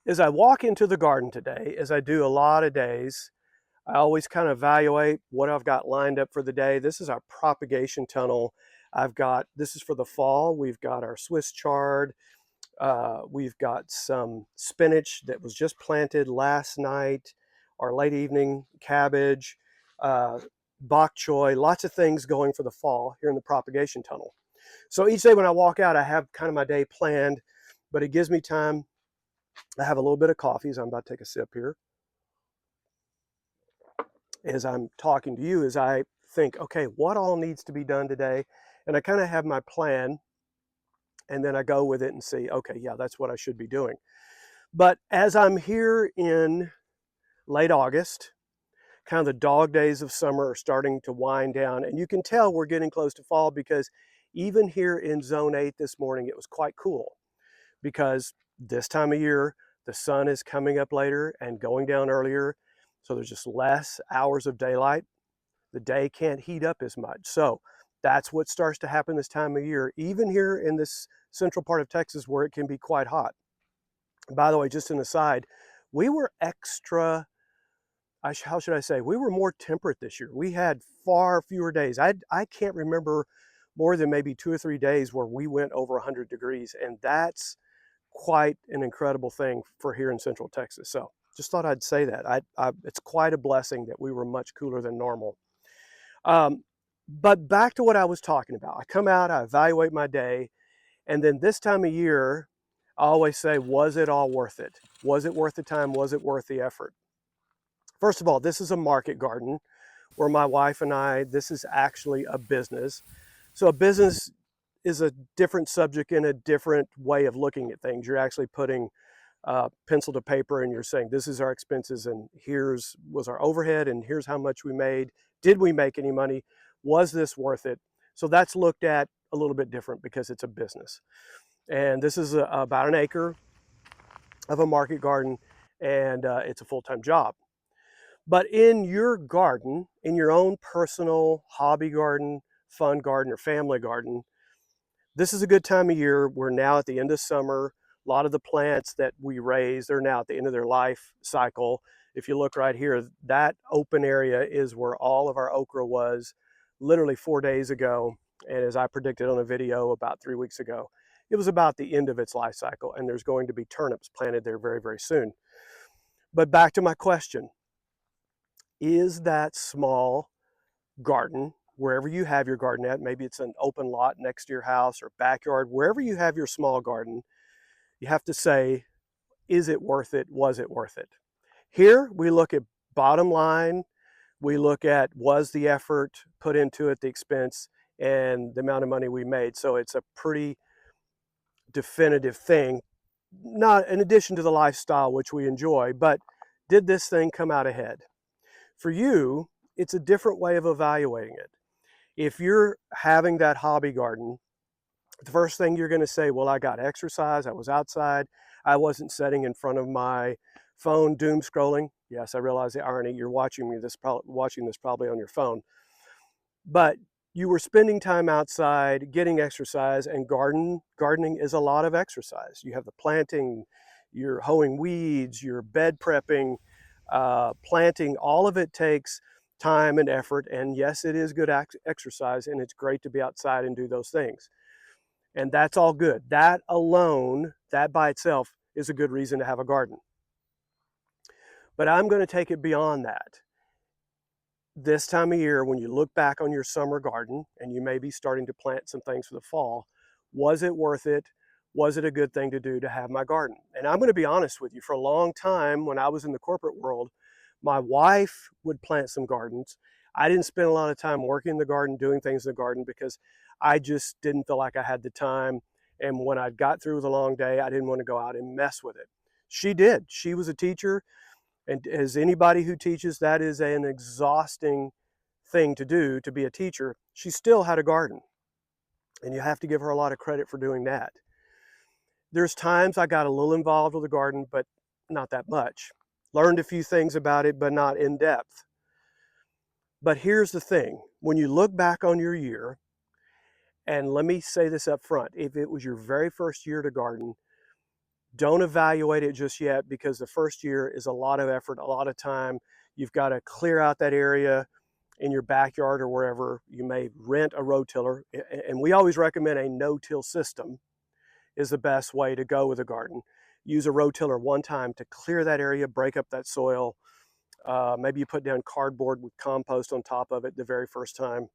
As I walk into the garden today, as I do a lot of days, I always kind of evaluate what I've got lined up for the day. This is our propagation tunnel. This is for the fall. We've got our Swiss chard. We've got some spinach that was just planted last night, our late evening cabbage, uh, bok choy, lots of things going for the fall here in the propagation tunnel. So each day when I walk out, I have kind of my day planned, but it gives me time. I have a little bit of coffee, so I'm about to take a sip here as I'm talking to you, as I think, okay, what all needs to be done today? And I kind of have my plan, and then I go with it and see, okay, yeah, that's what I should be doing. But as I'm here in late August, kind of the dog days of summer are starting to wind down, and you can tell we're getting close to fall because even here in zone 8 this morning, it was quite cool because this time of year, the sun is coming up later and going down earlier. So there's just less hours of daylight. The day can't heat up as much. So that's what starts to happen this time of year, even here in this central part of Texas where it can be quite hot. By the way, just an aside, we were extra, how should I say, we were more temperate this year. We had far fewer days. I can't remember more than maybe 2 or 3 days where we went over 100 degrees, and that's quite an incredible thing for here in Central Texas. So just thought I'd say that. It's quite a blessing that we were much cooler than normal. Um, but back to what I was talking about. I come out, I evaluate my day, and then this time of year, I always say, was it all worth it? Was it worth the time? Was it worth the effort? First of all, this is a market garden where my wife and I, this is actually a business. So a business is a different subject and a different way of looking at things. You're actually putting pencil to paper and you're saying, this is our expenses and here's was our overhead and here's how much we made. Did we make any money? Was this worth it? So that's looked at a little bit different because it's a business. And this is about an acre of a market garden, and it's a full-time job. But in your garden, in your own personal hobby garden, fun garden, or family garden, this is a good time of year. We're now at the end of summer. A lot of the plants that we raise, they're now at the end of their life cycle. If you look right here, that open area is where all of our okra was literally 4 days ago. And as I predicted on a video about 3 weeks ago, it was about the end of its life cycle, and there's going to be turnips planted there very, very soon. But back to my question, is that small garden, wherever you have your garden at, maybe it's an open lot next to your house or backyard, wherever you have your small garden, you have to say, is it worth it? Was it worth it? Here we look at bottom line, we look at was the effort put into it, the expense, and the amount of money we made. So it's a pretty definitive thing, not in addition to the lifestyle, which we enjoy, but did this thing come out ahead? For you, it's a different way of evaluating it. If you're having that hobby garden, the first thing you're going to say, well, I got exercise, I was outside, I wasn't sitting in front of my phone doom scrolling. Yes, I realize the irony. You're watching this probably on your phone, but you were spending time outside, getting exercise, and gardening is a lot of exercise. You have the planting, you're hoeing weeds, you're bed prepping, planting. All of it takes time and effort. And yes, it is good exercise, and it's great to be outside and do those things. And that's all good. That alone, that by itself, is a good reason to have a garden. But I'm going to take it beyond that. This time of year, when you look back on your summer garden and you may be starting to plant some things for the fall, was it worth it? Was it a good thing to do to have my garden? And I'm going to be honest with you, for a long time when I was in the corporate world, my wife would plant some gardens. I didn't spend a lot of time working in the garden, doing things in the garden because I just didn't feel like I had the time. And when I got through with a long day, I didn't want to go out and mess with it. She did. She was a teacher. And as anybody who teaches, that is an exhausting thing to do, to be a teacher. She still had a garden. And you have to give her a lot of credit for doing that. There's times I got a little involved with the garden, but not that much. Learned a few things about it, but not in depth. But here's the thing. When you look back on your year, and let me say this up front, if it was your very first year to garden, Don't evaluate it just yet, because the first year is a lot of effort, a lot of time. You've got to clear out that area in your backyard or wherever. You may rent a rotiller, and we always recommend a no-till system is the best way to go with a garden. Use a rotiller one time to clear that area, break up that soil. Maybe you put down cardboard with compost on top of it the very first time.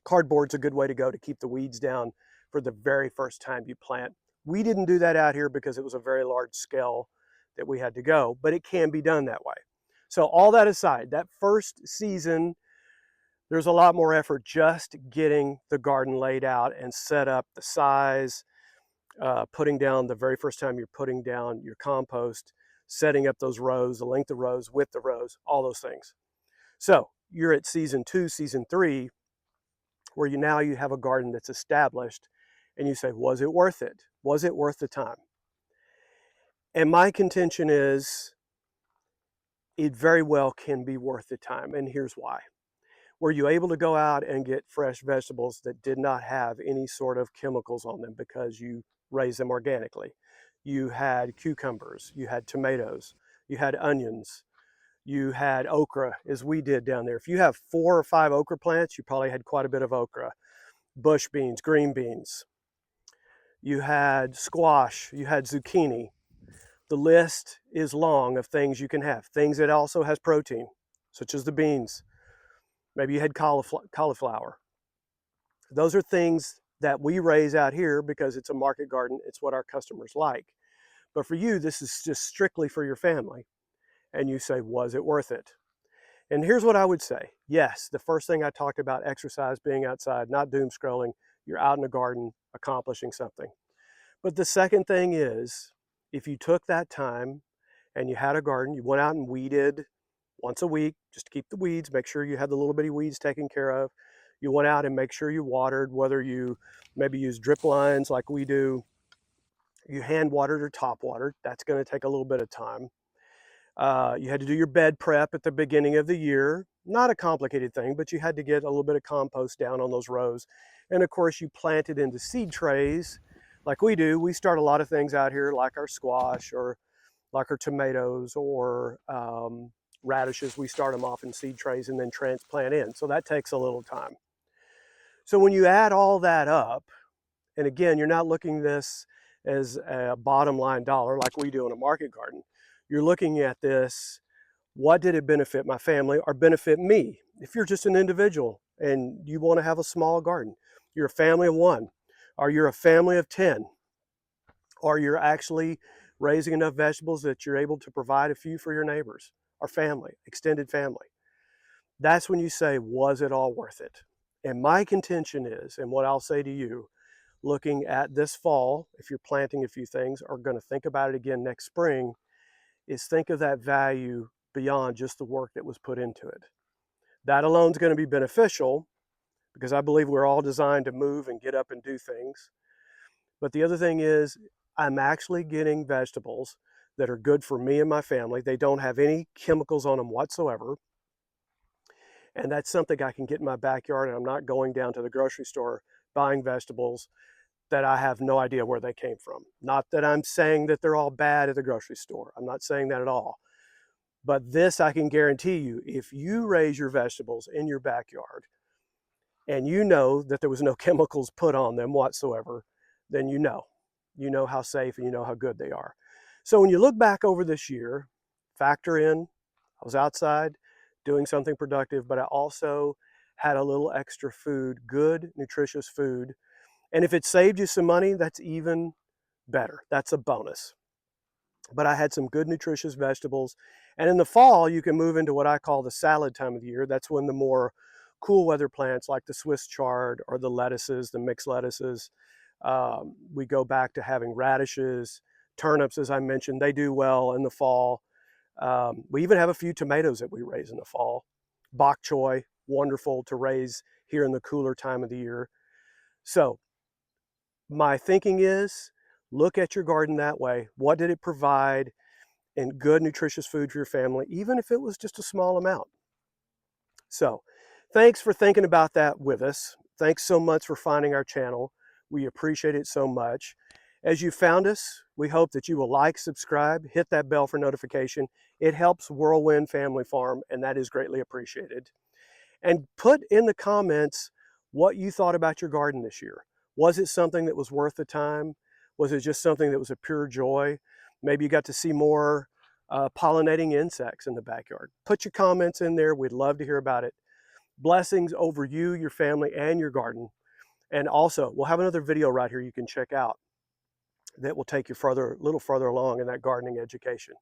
Cardboard's a good way to go to keep the weeds down for the very first time you plant. We didn't do that out here because it was a very large scale that we had to go, but it can be done that way. So all that aside, that first season, there's a lot more effort just getting the garden laid out and set up, the size, putting down the very first time you're putting down your compost, setting up those rows, the length of rows, width of rows, all those things. So you're at season 2, season 3, where you have a garden that's established, and you say, was it worth it? Was it worth the time? And my contention is it very well can be worth the time, and here's why. Were you able to go out and get fresh vegetables that did not have any sort of chemicals on them because you raised them organically? You had cucumbers, you had tomatoes, you had onions, you had okra, as we did down there. If you have 4 or 5 okra plants, you probably had quite a bit of okra. Bush beans, green beans. You had squash, you had zucchini. The list is long of things you can have. Things that also has protein, such as the beans. Maybe you had cauliflower. Those are things that we raise out here because it's a market garden. It's what our customers like. But for you, this is just strictly for your family. And you say, was it worth it? And here's what I would say. Yes, the first thing I talked about, exercise, being outside, not doom scrolling. You're out in the garden accomplishing something. But the second thing is, if you took that time and you had a garden, you went out and weeded once a week, just to keep the weeds, make sure you had the little bitty weeds taken care of. You went out and make sure you watered, whether you maybe use drip lines like we do. You hand watered or top watered. That's going to take a little bit of time. You had to do your bed prep at the beginning of the year. Not a complicated thing, but you had to get a little bit of compost down on those rows. And of course, you planted into seed trays like we do. We start a lot of things out here, like our squash or like our tomatoes or radishes. We start them off in seed trays and then transplant in. So that takes a little time. So when you add all that up, and again, you're not looking at this as a bottom line dollar like we do in a market garden. You're looking at this, what did it benefit my family or benefit me? If you're just an individual and you want to have a small garden, you're a family of 1, or you're a family of 10, or you're actually raising enough vegetables that you're able to provide a few for your neighbors or family, extended family. That's when you say, was it all worth it? And my contention is, and what I'll say to you, looking at this fall, if you're planting a few things or going to think about it again next spring, is think of that value beyond just the work that was put into it. That alone is going to be beneficial because I believe we're all designed to move and get up and do things. But the other thing is, I'm actually getting vegetables that are good for me and my family. They don't have any chemicals on them whatsoever. And that's something I can get in my backyard, and I'm not going down to the grocery store buying vegetables that I have no idea where they came from. Not that I'm saying that they're all bad at the grocery store. I'm not saying that at all. But this I can guarantee you, if you raise your vegetables in your backyard and you know that there was no chemicals put on them whatsoever, then you know how safe and you know how good they are. So when you look back over this year, factor in, I was outside doing something productive, but I also had a little extra food, good, nutritious food. And if it saved you some money, that's even better. That's a bonus. But I had some good, nutritious vegetables. And in the fall, you can move into what I call the salad time of the year. That's when the more cool weather plants like the Swiss chard or the lettuces, the mixed lettuces, we go back to having radishes, turnips, as I mentioned, they do well in the fall. We even have a few tomatoes that we raise in the fall. Bok choy, wonderful to raise here in the cooler time of the year. So my thinking is, look at your garden that way. What did it provide in good, nutritious food for your family, even if it was just a small amount? So thanks for thinking about that with us. Thanks so much for finding our channel. We appreciate it so much. As you found us, We hope that you will like, subscribe, hit that bell for notification. It helps Whirlwind Family Farm, and that is greatly appreciated. And put in the comments what you thought about your garden this year. Was it something that was worth the time? Was it just something that was a pure joy? Maybe you got to see more pollinating insects in the backyard. Put your comments in there. We'd love to hear about it. Blessings over you, your family, and your garden. And also, we'll have another video right here you can check out that will take you a little further along in that gardening education.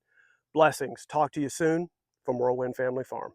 Blessings. Talk to you soon from Whirlwind Family Farm.